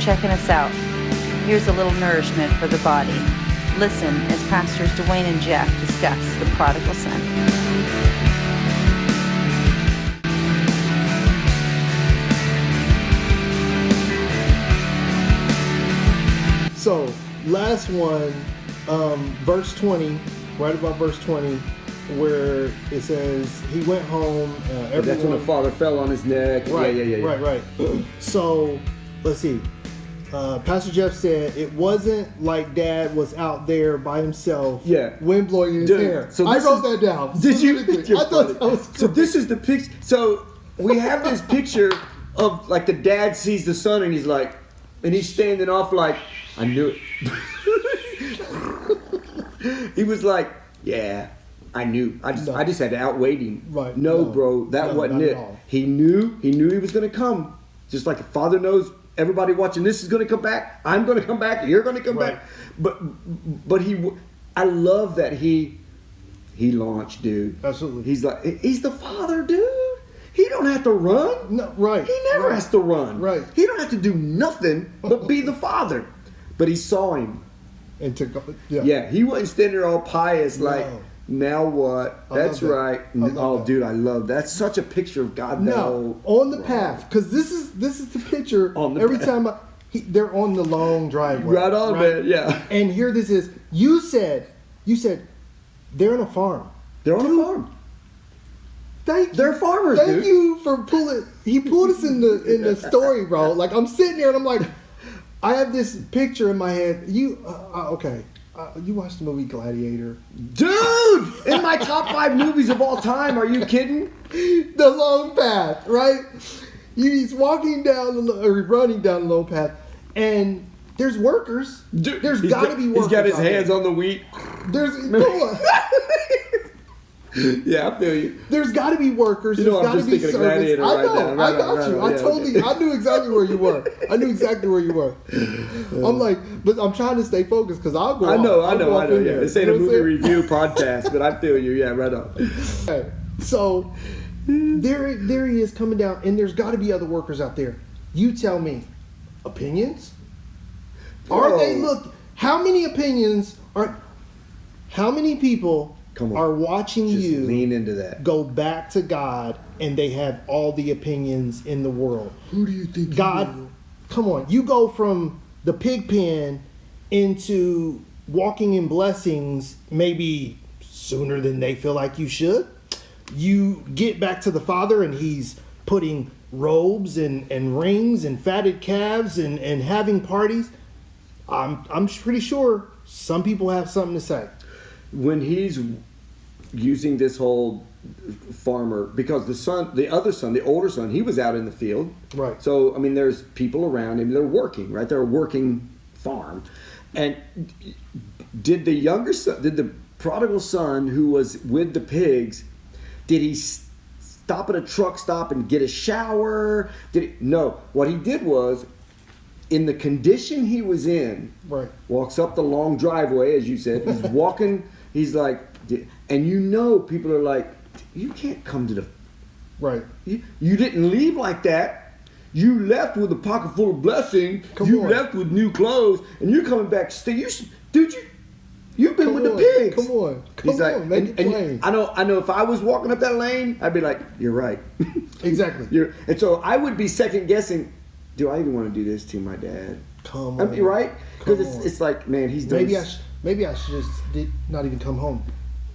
checking us out. Here's a little nourishment for the body. Listen as Pastors Duane and Jeff discuss the prodigal son. So, last one, verse 20, right about verse 20, where it says he went home. That's when the father fell on his neck. Right, Yeah. right. So, let's see. Pastor Jeff said it wasn't like Dad was out there by himself, wind blowing in his hair. So I wrote that down. Did you? I thought that was so this is the picture. So we have this picture of like the dad sees the son and he's like, and he's standing off like, I knew it. He was like, yeah, I knew. I just had to outwait him. Right. No, bro, that wasn't it. He knew he was going to come. Just like a father knows everybody watching this is going to come back. I'm going to come back. You're going to come back. But I love that he launched, dude. Absolutely. He's like, he's the father, dude. He don't have to run. No, right. He never has to run. Right. He don't have to do nothing but be the father. But he saw him. And took Yeah, he wasn't standing there all pious like, now what? That's right. Oh, dude, I love that. That's such a picture of God. No, on the path, because this is the picture. Every time they're on the long driveway. Right on, man. Yeah. And here this is. You said they're on a farm. They're on a farm. They're farmers. Thank you for pulling. He pulled us in the story, bro. Like I'm sitting there and I'm like, I have this picture in my head. Okay. You watched the movie Gladiator? Dude! In my top 5 movies of all time. Are you kidding? The long path, right? He's walking down running down the long path, and there's workers. Dude, there's got to be workers. He's got his hands on the wheat. Yeah, I feel you. There's got to be workers. You know, there's got to be service. I got you. I knew exactly where you were. I'm like, but I'm trying to stay focused because I'll go. I know. Yeah, this ain't a movie review podcast, but I feel you. Yeah, right on. Okay. So there he is coming down, and there's got to be other workers out there. You tell me, opinions? Are they look? How many opinions are? How many people? Are watching you lean into that. Go back to God, and they have all the opinions in the world. Who do you think God? you are? Come on, you go from the pig pen into walking in blessings maybe sooner than they feel like you should. You get back to the Father, and He's putting robes and rings and fatted calves and having parties. I'm pretty sure some people have something to say. When he's using this whole farmer, because the older son, he was out in the field. Right. So, I mean, there's people around him. They're working, right? They're a working farm. And did the prodigal son who was with the pigs, did he stop at a truck stop and get a shower? No. What he did was, in the condition he was in, walks up the long driveway, as you said. He's walking. He's like, and people are like, you can't come to the. Right. You didn't leave like that. You left with a pocket full of blessing. You left with new clothes, and you're coming back. You've been with the pigs. Come on, make it plain. I know. If I was walking up that lane, I'd be like, you're right. Exactly. And so I would be second guessing. Do I even want to do this to my dad? Come on. Right? Because it's like, man, he's done. Maybe I should just not even come home.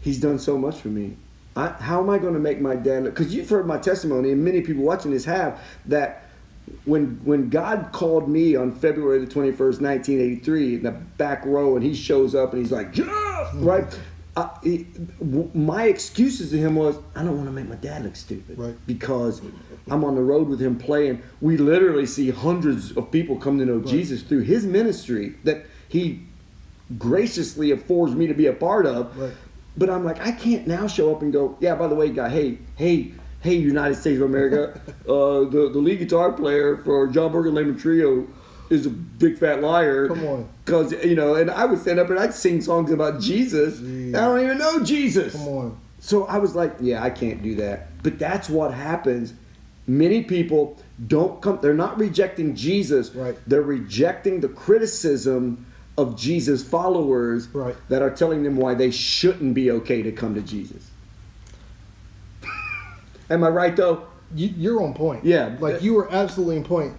He's done so much for me. How am I going to make my dad look? Because you've heard my testimony, and many people watching this have, that when God called me on February the 21st, 1983, in the back row, and he shows up and he's like, Jeff! Right? My excuses to him was, I don't want to make my dad look stupid. Right. Because I'm on the road with him playing. We literally see hundreds of people come to know Jesus through his ministry that he graciously affords me to be a part of. Right. But I'm like, I can't now show up and go, yeah, by the way, guy, hey, United States of America, the lead guitar player for John Burke and Layman Trio is a big fat liar. Come on. Because, and I would stand up and I'd sing songs about Jesus. I don't even know Jesus. Come on. So I was like, yeah, I can't do that. But that's what happens. Many people don't come. They're not rejecting Jesus. Right. They're rejecting the criticism of Jesus' followers Right. that are telling them why they shouldn't be okay to come to Jesus. Am I right though? You're on point. Yeah. Like you were absolutely on point.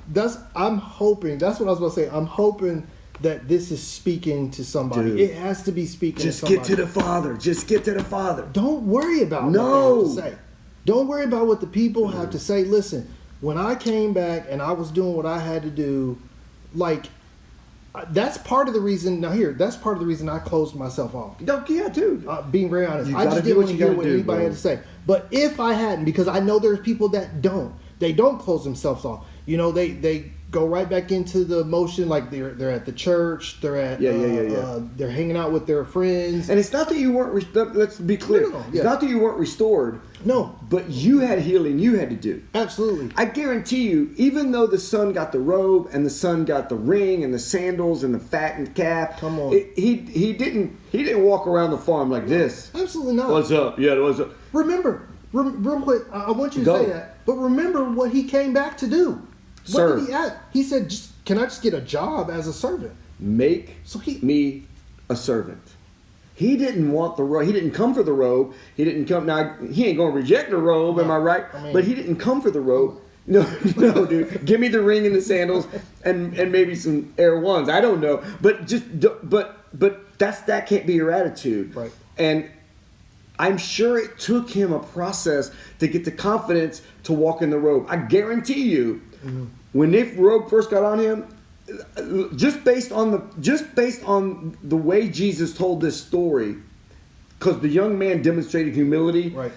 I'm hoping. That's what I was about to say. I'm hoping that this is speaking to somebody. Dude. It has to be speaking Just to somebody. get to the Father. Just get to the Father. Don't worry about No. what they have to say. Don't worry about what the people have to say. Listen, when I came back and I was doing what I had to do, like, that's part of the reason. Now here, that's part of the reason I closed myself off. Yeah, dude. Being very honest, You I gotta just do didn't what want to you hear gotta what do, anybody bro. had to say. But if I hadn't, because I know there's people that don't, they don't close themselves off. You know, they go right back into the motion, like they're at the church, they're at they're hanging out with their friends. And it's not that you weren't. Let's be clear. No, yeah. It's not that you weren't restored. No, But you had healing you had to do. absolutely. I guarantee you, even though the son got the robe and the son got the ring and the sandals and the fattened calf, Come on. he didn't walk around the farm like this. Absolutely not. What's up? Yeah, what's up? Remember, real quick, I want you to Go. say that. But remember what he came back to do. What Serve. did he ask? He said, "Can I just get a job as a servant?" Make So he- me a servant. He didn't want the robe. He didn't come for the robe. He didn't come. Now he ain't gonna reject the robe. Am I right? I mean- But he didn't come for the robe. No, no, dude. Give me the ring and the sandals, and maybe some Air Ones. I don't know, but that can't be your attitude. Right. And I'm sure it took him a process to get the confidence to walk in the robe. I guarantee you, when the robe first got on him, just based on the way Jesus told this story, because the young man demonstrated humility, Right.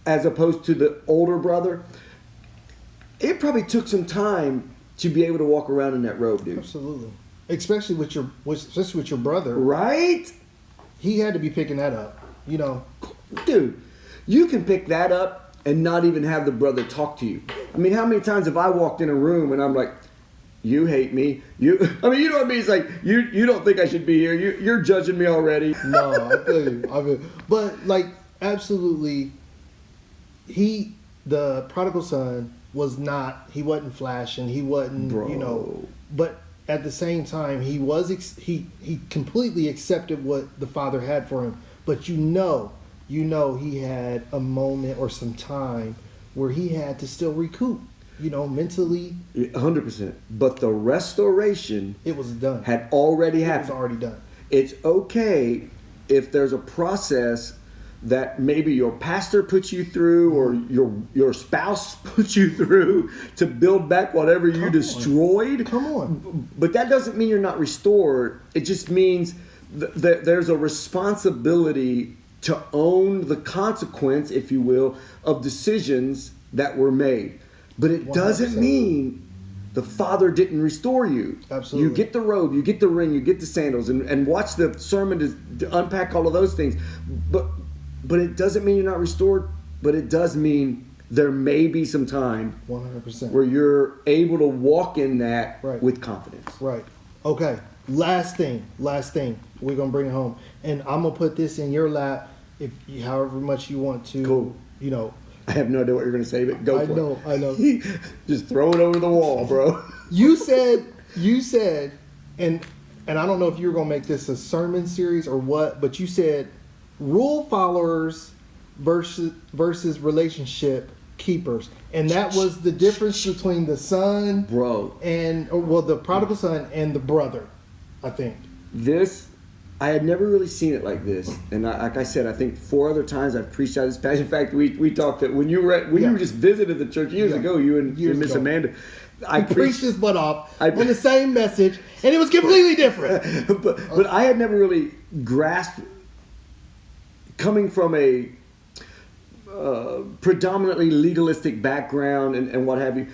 as opposed to the older brother, it probably took some time to be able to walk around in that robe, dude. Absolutely. Especially with your brother, Right, he had to be picking that up. You know, dude. You can pick that up and not even have the brother talk to you. I mean, how many times have I walked in a room and I'm like, "You hate me. You know what I mean? It's like you don't think I should be here. You're judging me already." no, I feel you. But like, absolutely, the prodigal son he wasn't flashing. He wasn't, Bro. you know, but at the same time, he he completely accepted what the father had for him. But you know, he had a moment or some time where he had to still recoup, you know, mentally. 100%. But the restoration It was done. had already It was happened. already done. It's okay if there's a process that maybe your pastor puts you through or your spouse puts you through to build back whatever you on. destroyed. Come on. But that doesn't mean you're not restored. It just means that there's a responsibility to own the consequence, if you will, of decisions that were made. But it doesn't 100%. mean the Father didn't restore you. Absolutely. You get the robe, you get the ring, you get the sandals, and watch the sermon to unpack all of those things. But it doesn't mean you're not restored, but it does mean there may be some time 100%. where you're able to walk in that Right. with confidence. Right. Okay. Last thing. We're gonna bring it home, and I'm gonna put this in your lap, however much you want to. Cool. You know. I have no idea what you're going to say, but go I for know. it. Just throw it over the wall, bro. You said, and I don't know if you were gonna make this a sermon series or what, but you said rule followers versus relationship keepers, and that was the difference between the son, Bro. the prodigal son and the brother, I think. I had never really seen it like this, and like I said, I think 4 other times I've preached out this passage. In fact, we talked that when you just visited the church years ago, you and Miss ago. Amanda, I preached his butt off I- on the same message, and it was completely different. but I had never really grasped, coming from a predominantly legalistic background and what have you.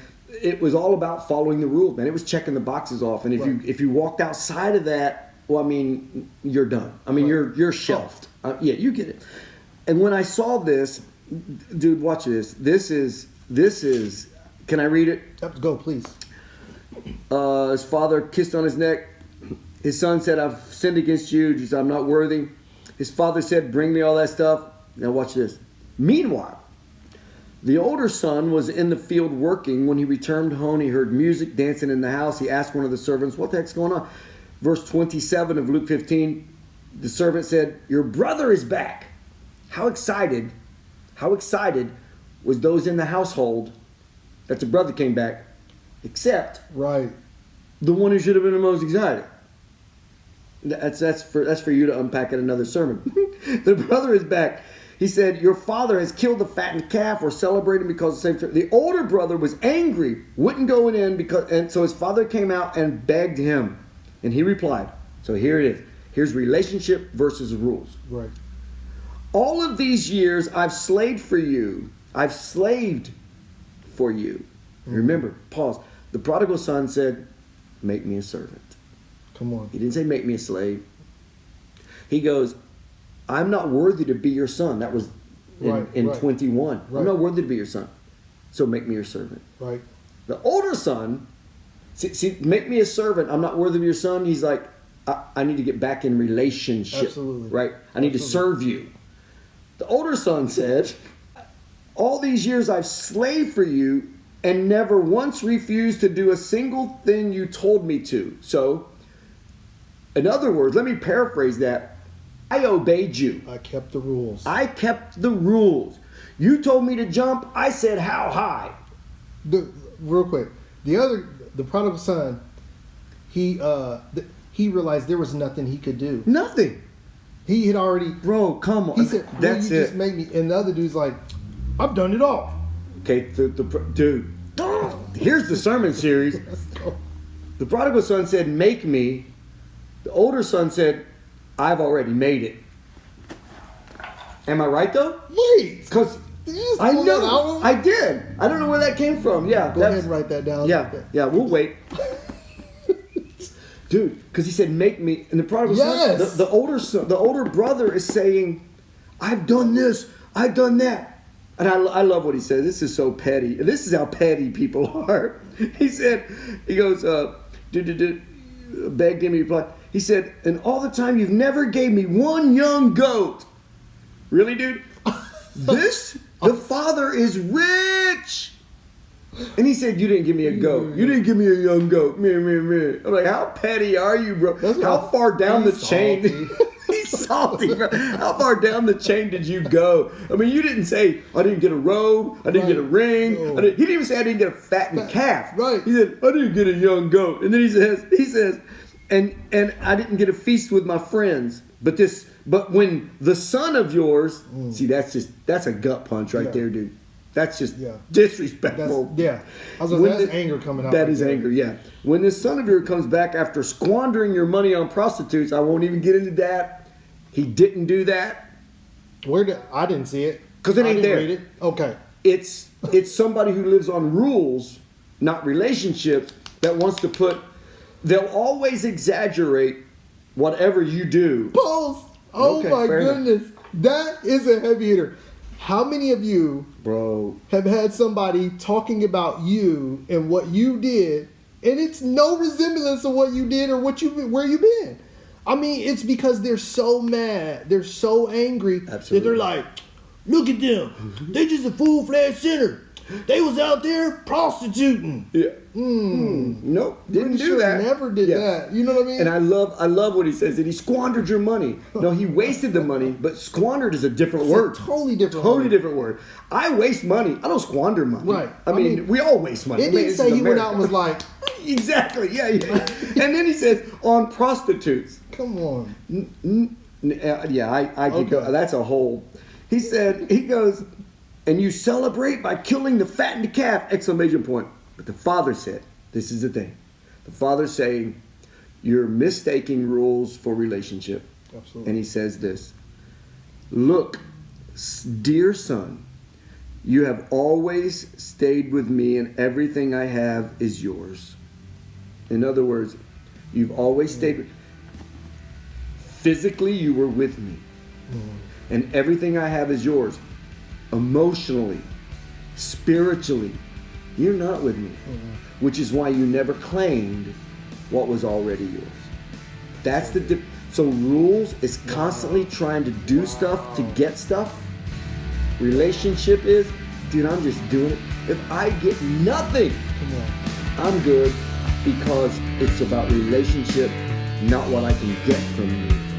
It was all about following the rules, man. It was checking the boxes off, and if you walked outside of that, well, I mean, you're done. I mean, you're shelved. Yeah, you get it. And when I saw this, dude, watch this. This is. Can I read it? Go, please. His father kissed on his neck. His son said, "I've sinned against you. He said, I'm not worthy." His father said, "Bring me all that stuff." Now watch this. Meanwhile, The older son was in the field working. When he returned home, he heard music, dancing in the house. He asked one of the servants, what the heck's going on? Verse 27 of Luke 15, the servant said, your brother is back. How excited was those in the household that the brother came back, except Right. the one who should have been the most excited. That's for you to unpack in another sermon. The brother is back. He said, your father has killed the fattened calf. We're celebrating because of the same time. The older brother was angry, wouldn't go in and so his father came out and begged him. And he replied, so here it is. Here's relationship versus rules. Right. All of these years I've slaved for you. I've slaved for you. Remember, pause. The prodigal son said, make me a servant. Come on. He didn't say make me a slave. He goes, I'm not worthy to be your son. That was in 21. Right. I'm not worthy to be your son. So make me your servant. Right. The older son, see, make me a servant. I'm not worthy of your son. He's like, I need to get back in relationship. Absolutely. Right? I need to serve you. The older son said, all these years I've slaved for you and never once refused to do a single thing you told me to. So, in other words, let me paraphrase that. I obeyed you. I kept the rules. I kept the rules. You told me to jump. I said how high. Real quick, the prodigal son, he realized there was nothing he could do. Nothing. He had already. Bro, come on. He said, that's you it. just make me. And the other dude's like, I've done it all. Okay, dude. Here's the sermon series. The prodigal son said, make me. The older son said, I've already made it. Am I right though? Wait. Because I know. I did. I don't know where that came from. Yeah. Go ahead and write that down. Yeah, we'll wait. Dude, because he said, make me. And the prodigal son, the older brother is saying, I've done this. I've done that. And I love what he says. This is so petty. This is how petty people are. He goes, begged him, he replied. He said, and all the time you've never gave me one young goat. Really, dude? The father is rich. And he said, you didn't give me a goat. You didn't give me a young goat. I'm like, how petty are you, bro? How far down the chain? He's salty, bro. How far down the chain did you go? I mean, you didn't say, I didn't get a robe. I didn't get a ring. No. He didn't even say, I didn't get a fattened calf. Right. He said, I didn't get a young goat. And then he says, and I didn't get a feast with my friends. But when the son of yours, see, that's a gut punch right there, dude. That's just disrespectful. I was like, that's anger coming out. That is anger, yeah. When this son of yours comes back after squandering your money on prostitutes, I won't even get into that. He didn't do that. I didn't see it. Because it ain't there. Read it. Okay. It's somebody who lives on rules, not relationships, that wants to put. They'll always exaggerate whatever you do. Pause. Oh Okay, my fair goodness. That is a heavy hitter. How many of you, bro, have had somebody talking about you and what you did, and it's no resemblance of what you did or where you've been? I mean, it's because they're so mad, they're so angry that they're like, look at them, they just a full-fledged sinner. They was out there prostituting. Yeah. Nope. Didn't do that. Never did that. You know what I mean? And I love what he says, that he squandered your money. No, he wasted the money, but squandered is a different word. Totally different word. I waste money. I don't squander money. Right. I mean, we all waste money. It didn't say he went out and was like... Exactly. Yeah. And then he says, on prostitutes. Come on. I could go. That's a whole... He goes... And you celebrate by killing the fattened calf! Exclamation point. But the father said, this is the thing. The father's saying, you're mistaking rules for relationship. Absolutely. And he says this, look, dear son, you have always stayed with me and everything I have is yours. In other words, you've always stayed with me. Physically, you were with me. And everything I have is yours. Emotionally, spiritually, you're not with me. Which is why you never claimed what was already yours. That's the so rules is constantly trying to do stuff to get stuff. Relationship is dude, I'm just doing it. If I get nothing, Come on. I'm good, because it's about relationship, not what I can get from you.